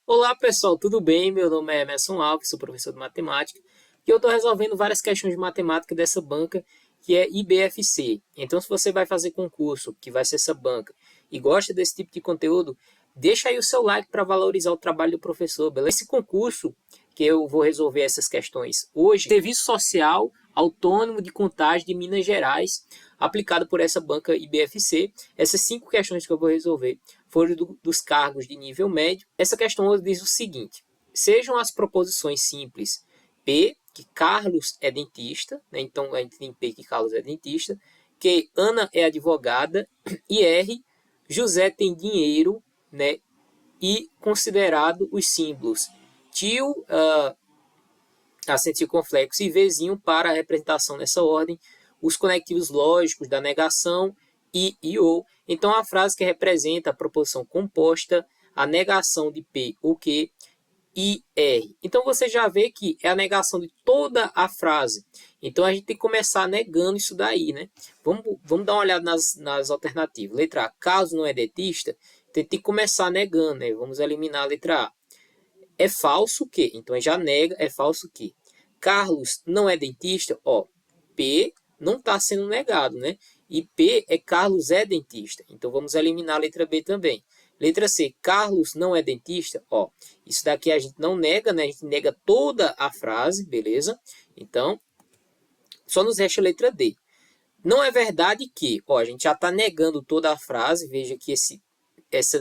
Olá pessoal, tudo bem? Meu nome é Emerson Alves, sou professor de matemática e eu estou resolvendo várias questões de matemática dessa banca que é IBFC. Então, se você vai fazer concurso, que vai ser essa banca, e gosta desse tipo de conteúdo, deixa aí o seu like para valorizar o trabalho do professor, beleza? Esse concurso que eu vou resolver essas questões hoje, Serviço Social Autônomo de Contagem de Minas Gerais, aplicado por essa banca IBFC. Essas 5 questões que eu vou resolver foram dos cargos de nível médio. Essa questão diz o seguinte: sejam as proposições simples P, que Carlos é dentista, né? Então a gente tem P que Carlos é dentista, que Ana é advogada, e R, José tem dinheiro, né? E considerado os símbolos tio, acento circunflexo e Vzinho para a representação nessa ordem, os conectivos lógicos da negação e ou. Então, a frase que representa a proposição composta, a negação de P ou Q e R. Então, você já vê que é a negação de toda a frase. Então, a gente tem que começar negando isso daí, né? Vamos dar uma olhada nas alternativas. Letra A, caso não é dentista, tem que começar negando, né? Vamos eliminar a letra A. É falso que, então já nega, é falso que. Carlos não é dentista, ó, P não está sendo negado, né? E P é Carlos é dentista, então vamos eliminar a letra B também. Letra C, Carlos não é dentista, ó, isso daqui a gente não nega, né? A gente nega toda a frase, beleza? Então, só nos resta a letra D. Não é verdade que, ó, a gente já está negando toda a frase, veja que esse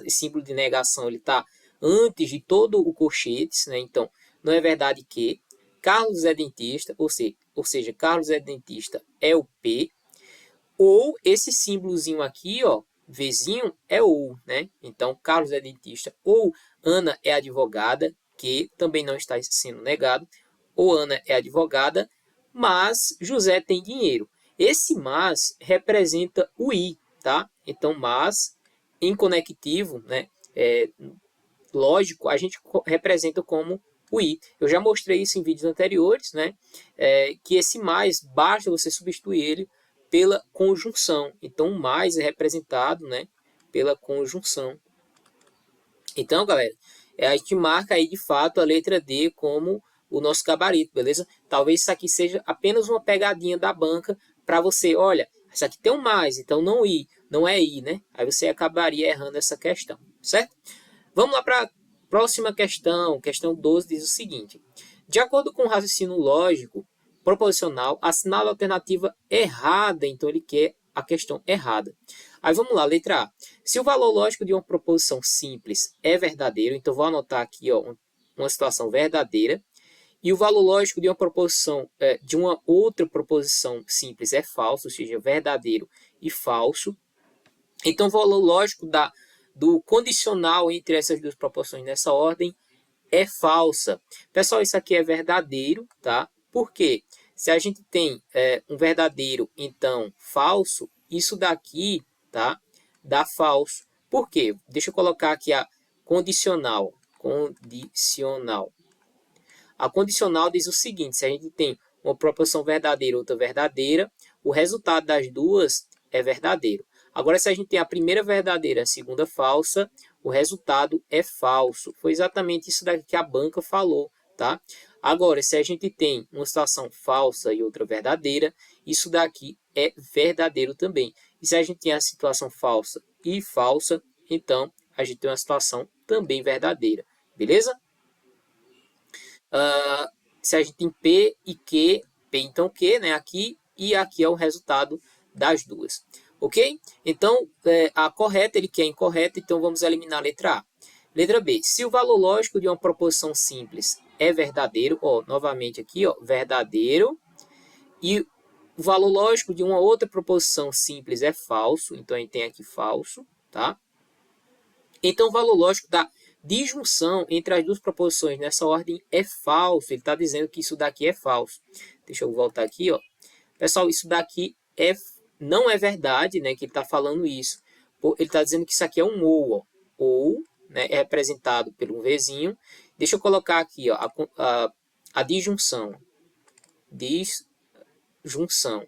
símbolo de negação ele está antes de todo o colchetes, né? Então, não é verdade que Carlos é dentista, ou seja, Carlos é dentista é o P, ou esse símbolozinho aqui, ó, Vzinho é ou, né? Então, Carlos é dentista ou Ana é advogada, que também não está sendo negado, ou Ana é advogada, mas José tem dinheiro. Esse mas representa o i, tá? Então, mas em conectivo, né? Lógico, a gente representa como o i. Eu já mostrei isso em vídeos anteriores, né? Que esse mais, basta você substituir ele pela conjunção. Então, o mais é representado, né? Pela conjunção. Então, galera, a gente marca aí de fato a letra D como o nosso gabarito, beleza? Talvez isso aqui seja apenas uma pegadinha da banca para você, olha, isso aqui tem um mais, então não i, não é i, né? Aí você acabaria errando essa questão, certo? Vamos lá para a próxima questão. Questão 12 diz o seguinte: de acordo com o raciocínio lógico proposicional, assinala a alternativa errada. Então, ele quer a questão errada. Aí vamos lá, letra A. Se o valor lógico de uma proposição simples é verdadeiro, então vou anotar aqui ó, uma situação verdadeira, e o valor lógico de uma proposição de uma outra proposição simples é falso, ou seja, verdadeiro e falso. Então, o valor lógico do condicional entre essas duas proporções nessa ordem é falsa. Pessoal, isso aqui é verdadeiro, tá? Por quê? Se a gente tem um verdadeiro, então falso, isso daqui, tá? Dá falso. Por quê? Deixa eu colocar aqui a condicional. Condicional. A condicional diz o seguinte: se a gente tem uma proporção verdadeira e outra verdadeira, o resultado das duas é verdadeiro. Agora, se a gente tem a primeira verdadeira e a segunda falsa, o resultado é falso. Foi exatamente isso daqui que a banca falou, tá? Agora, se a gente tem uma situação falsa e outra verdadeira, isso daqui é verdadeiro também. E se a gente tem a situação falsa e falsa, então a gente tem uma situação também verdadeira. Beleza? Se a gente tem P e Q, P então Q, né, aqui, e aqui é o resultado das duas. Ok? Então, a correta ele quer incorreta, então vamos eliminar a letra A. Letra B. Se o valor lógico de uma proposição simples é verdadeiro, ó, novamente aqui, ó, verdadeiro, e o valor lógico de uma outra proposição simples é falso, então a gente tem aqui falso, tá? Então, o valor lógico da disjunção entre as duas proposições nessa ordem é falso. Ele está dizendo que isso daqui é falso. Deixa eu voltar aqui, ó. Pessoal, isso daqui não é verdade, né? Que ele está falando isso. Ele está dizendo que isso aqui é um ou, ó. Ou, né, é representado por um Vzinho. Deixa eu colocar aqui, ó, a disjunção. Disjunção.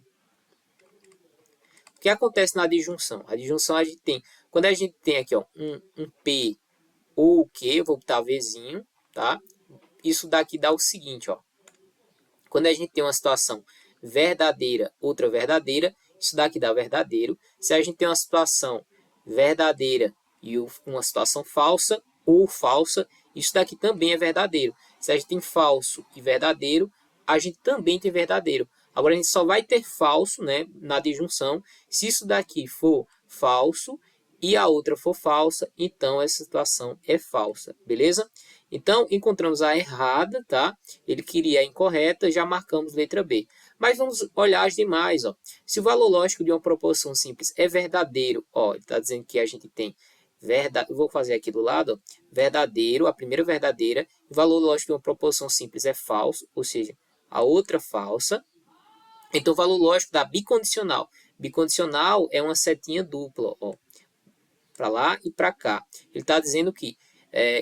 O que acontece na disjunção? A disjunção a gente tem, quando a gente tem aqui ó, um P ou o que, eu vou botar Vzinho, tá? Isso daqui dá o seguinte, ó. Quando a gente tem uma situação verdadeira, outra verdadeira, isso daqui dá verdadeiro. Se a gente tem uma situação verdadeira e uma situação falsa ou falsa, isso daqui também é verdadeiro. Se a gente tem falso e verdadeiro, a gente também tem verdadeiro. Agora a gente só vai ter falso, né, na disjunção, se isso daqui for falso e a outra for falsa, então essa situação é falsa, beleza? Então encontramos a errada, tá? Ele queria a incorreta, já marcamos letra B. Mas vamos olhar as demais, ó. Se o valor lógico de uma proposição simples é verdadeiro, ó, ele está dizendo que a gente tem verdade, vou fazer aqui do lado, ó, verdadeiro, a primeira verdadeira, o valor lógico de uma proposição simples é falso, ou seja, a outra falsa. Então, o valor lógico da bicondicional. Bicondicional é uma setinha dupla, ó, para lá e para cá. Ele está dizendo que,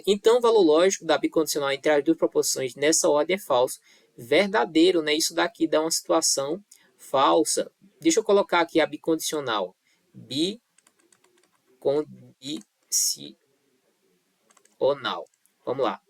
então, o valor lógico da bicondicional entre as duas proposições nessa ordem é falso. Verdadeiro, né? Isso daqui dá uma situação falsa. Deixa eu colocar aqui a bicondicional. Bicondicional. Vamos lá.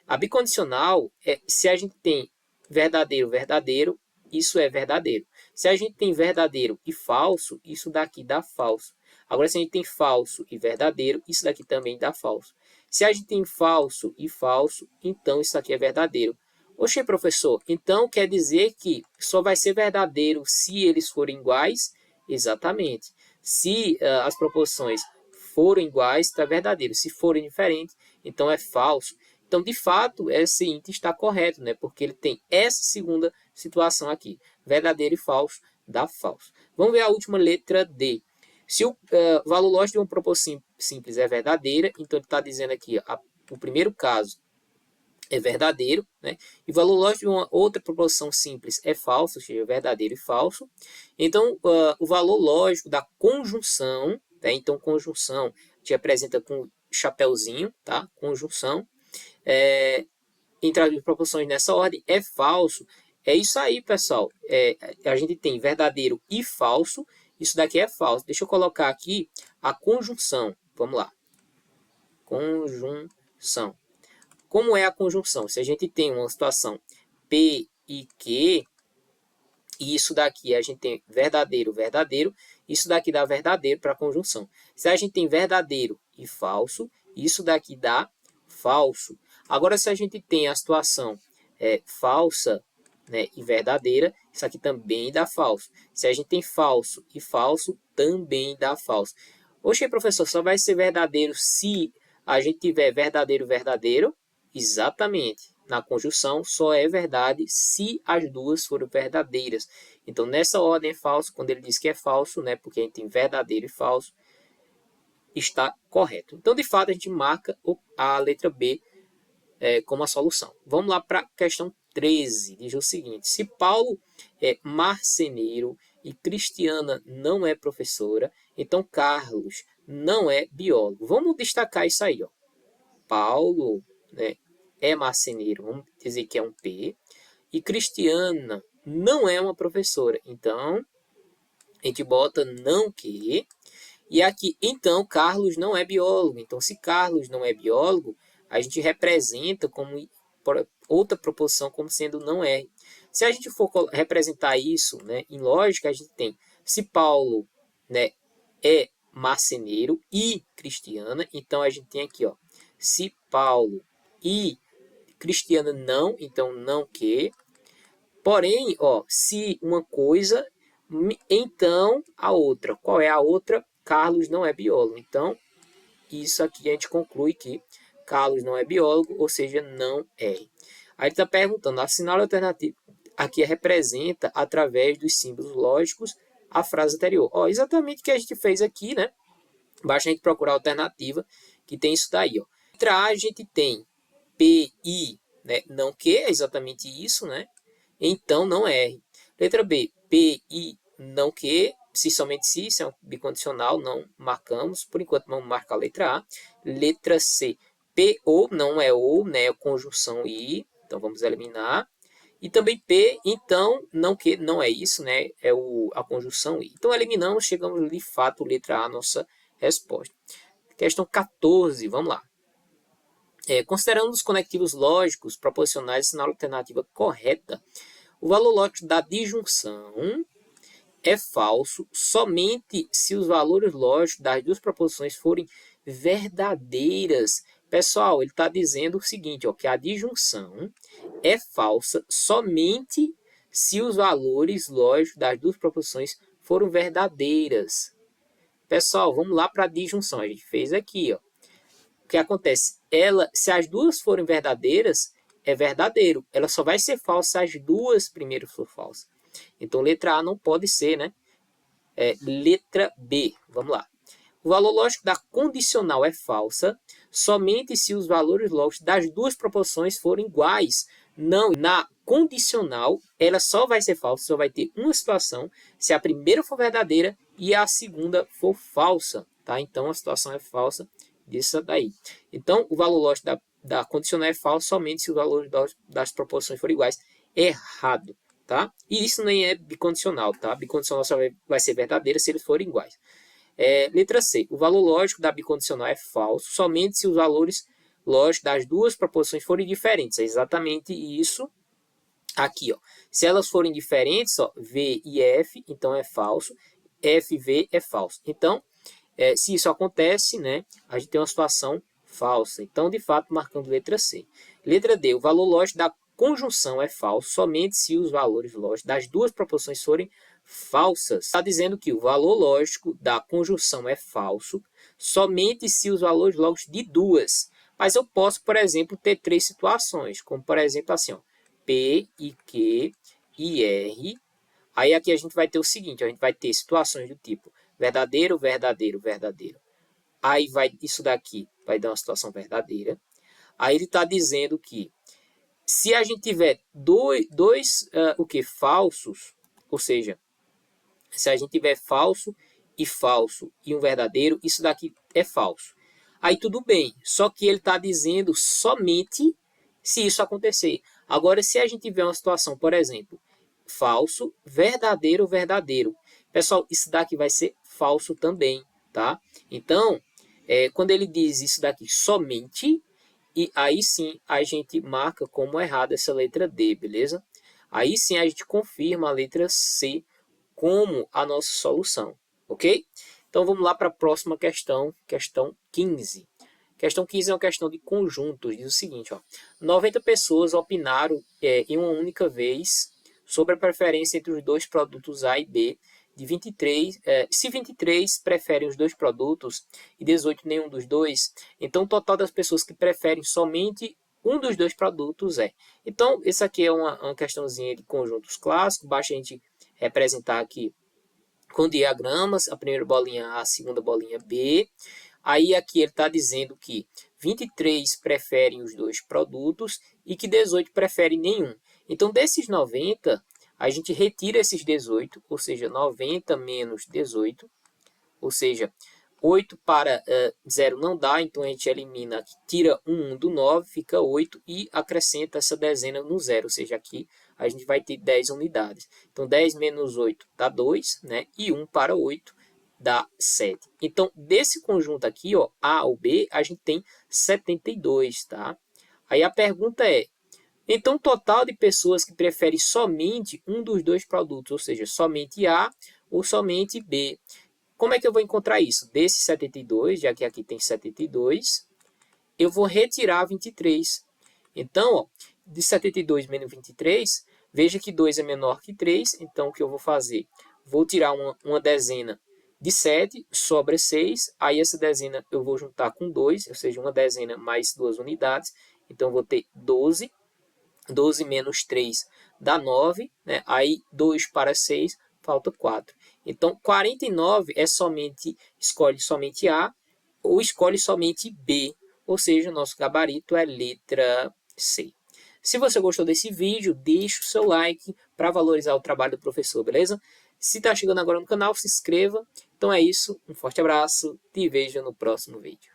A bicondicional é se a gente tem verdadeiro, verdadeiro, isso é verdadeiro. Se a gente tem verdadeiro e falso, isso daqui dá falso. Agora, se a gente tem falso e verdadeiro, isso daqui também dá falso. Se a gente tem falso e falso, então isso aqui é verdadeiro. Oxe, professor, então quer dizer que só vai ser verdadeiro se eles forem iguais? Exatamente. Se as proposições forem iguais, está verdadeiro. Se forem diferentes, então é falso. Então, de fato, esse índice está correto, né? Porque ele tem essa segunda situação aqui. Verdadeiro e falso dá falso. Vamos ver a última letra D. Se o valor lógico de uma proposição simples é verdadeira, então ele está dizendo aqui, o primeiro caso é verdadeiro, né? E o valor lógico de uma outra proposição simples é falso, ou seja, verdadeiro e falso. Então, o valor lógico da conjunção, né? Então, conjunção te apresenta com chapeuzinho, tá? Conjunção. Entre as proposições nessa ordem é falso. É isso aí, pessoal. A gente tem verdadeiro e falso. Isso daqui é falso. Deixa eu colocar aqui a conjunção. Vamos lá. Conjunção. Como é a conjunção? Se a gente tem uma situação P e Q, e isso daqui a gente tem verdadeiro, verdadeiro, isso daqui dá verdadeiro para a conjunção. Se a gente tem verdadeiro e falso, isso daqui dá falso. Agora, se a gente tem a situação falsa, né, e verdadeira, isso aqui também dá falso. Se a gente tem falso e falso, também dá falso. Oxe, professor, só vai ser verdadeiro se a gente tiver verdadeiro, verdadeiro? Exatamente. Na conjunção, só é verdade se as duas forem verdadeiras. Então, nessa ordem é falso. Quando ele diz que é falso, né, porque a gente tem verdadeiro e falso, está correto. Então, de fato, a gente marca a letra B como a solução. Vamos lá para a questão 13. Diz o seguinte: se Paulo é marceneiro e Cristiana não é professora, então Carlos não é biólogo. Vamos destacar isso aí, ó. Paulo, né, é marceneiro, vamos dizer que é um P, e Cristiana não é uma professora. Então, a gente bota não que, e aqui, então, Carlos não é biólogo. Então, se Carlos não é biólogo, a gente representa como outra proposição como sendo não é. Se a gente for representar isso, né, em lógica, a gente tem se Paulo, né, é marceneiro e Cristiana, então a gente tem aqui, ó, se Paulo e Cristiana não, então não que. Porém, ó, se uma coisa, então a outra. Qual é a outra? Carlos não é biólogo. Então, isso aqui a gente conclui que Carlos não é biólogo, ou seja, não é. Aí ele está perguntando, assinale a alternativa. Aqui representa, através dos símbolos lógicos, a frase anterior. Ó, exatamente o que a gente fez aqui, né? Basta a gente procurar a alternativa, que tem isso daí, ó. Letra A, a gente tem PI, né? Não que, é exatamente isso, né? Então, não R. Letra B, PI, não que, se somente se, isso é um bicondicional, não marcamos. Por enquanto, vamos marcar a letra A. Letra C, PO, não é ou, né? É conjunção I, então vamos eliminar. E também P, então, não que, não é isso, né? É a conjunção I. Então, eliminamos, chegamos de fato, letra A, nossa resposta. Questão 14, vamos lá. Considerando os conectivos lógicos proposicionais na alternativa correta, o valor lógico da disjunção é falso somente se os valores lógicos das duas proposições forem verdadeiras. Pessoal, ele está dizendo o seguinte, ó, que a disjunção é falsa somente se os valores lógicos das duas proposições foram verdadeiras. Pessoal, vamos lá para a disjunção. A gente fez aqui, ó. O que acontece? Se as duas forem verdadeiras, é verdadeiro. Ela só vai ser falsa se as duas primeiras for falsas. Então, letra A não pode ser, né? Letra B, vamos lá. O valor lógico da condicional é falsa somente se os valores lógicos das duas proposições forem iguais. Não, na condicional, ela só vai ser falsa, só vai ter uma situação se a primeira for verdadeira e a segunda for falsa, tá? Então, a situação é falsa disso daí. Então, o valor lógico da condicional é falso somente se os valores das proposições forem iguais. Errado, tá? E isso nem é bicondicional, tá? Bicondicional só vai ser verdadeira se eles forem iguais. Letra C. O valor lógico da bicondicional é falso somente se os valores lógicos das duas proposições forem diferentes. É exatamente isso aqui, ó. Se elas forem diferentes, ó, V e F, então é falso. F e V é falso. Então, se isso acontece, né, a gente tem uma situação falsa. Então, de fato, marcando letra C. Letra D. O valor lógico da conjunção é falso somente se os valores lógicos das duas proposições forem falsas. Está dizendo que o valor lógico da conjunção é falso somente se os valores lógicos de duas. Mas eu posso, por exemplo, ter três situações, como por exemplo assim, ó, P e Q e R. Aí aqui a gente vai ter o seguinte, a gente vai ter situações do tipo verdadeiro, verdadeiro, verdadeiro. Aí isso daqui vai dar uma situação verdadeira. Aí ele está dizendo que se a gente tiver dois falsos, ou seja, se a gente tiver falso e um verdadeiro, isso daqui é falso. Aí tudo bem, só que ele está dizendo somente se isso acontecer. Agora, se a gente tiver uma situação, por exemplo, falso, verdadeiro, verdadeiro. Pessoal, isso daqui vai ser falso também, tá? Então, quando ele diz isso daqui somente, e aí sim a gente marca como errada essa letra D, beleza? Aí sim a gente confirma a letra C como a nossa solução, ok? Então vamos lá para a próxima questão, questão 15. Questão 15 é uma questão de conjuntos, diz o seguinte, ó, 90 pessoas opinaram em uma única vez sobre a preferência entre os dois produtos A e B, de 23, se 23 preferem os dois produtos e 18 nenhum dos dois, então o total das pessoas que preferem somente um dos dois produtos é. Então, isso aqui é uma questãozinha de conjuntos clássicos, basta a gente representar aqui com diagramas, a primeira bolinha A, a segunda bolinha B. Aí aqui ele está dizendo que 23 preferem os dois produtos e que 18 preferem nenhum. Então, desses 90, a gente retira esses 18, ou seja, 90 menos 18, ou seja, 8 para 0 não dá, então a gente elimina, tira 1 do 9, fica 8 e acrescenta essa dezena no 0, ou seja, aqui a gente vai ter 10 unidades. Então, 10 menos 8 dá 2, né? E 1 para 8 dá 7. Então, desse conjunto aqui, ó, A ou B, a gente tem 72, tá? Aí a pergunta é, então, o total de pessoas que preferem somente um dos dois produtos, ou seja, somente A ou somente B. Como é que eu vou encontrar isso? Desse 72, já que aqui tem 72, eu vou retirar 23. Então, ó, de 72 menos 23, veja que 2 é menor que 3, então o que eu vou fazer? Vou tirar uma dezena de 7, sobra 6, aí essa dezena eu vou juntar com 2, ou seja, uma dezena mais 2 unidades, então eu vou ter 12. 12 menos 3 dá 9, né? Aí 2 para 6, falta 4. Então, 49 escolhe somente A ou escolhe somente B, ou seja, o nosso gabarito é letra C. Se você gostou desse vídeo, deixe o seu like para valorizar o trabalho do professor, beleza? Se está chegando agora no canal, se inscreva. Então é isso, um forte abraço, te vejo no próximo vídeo.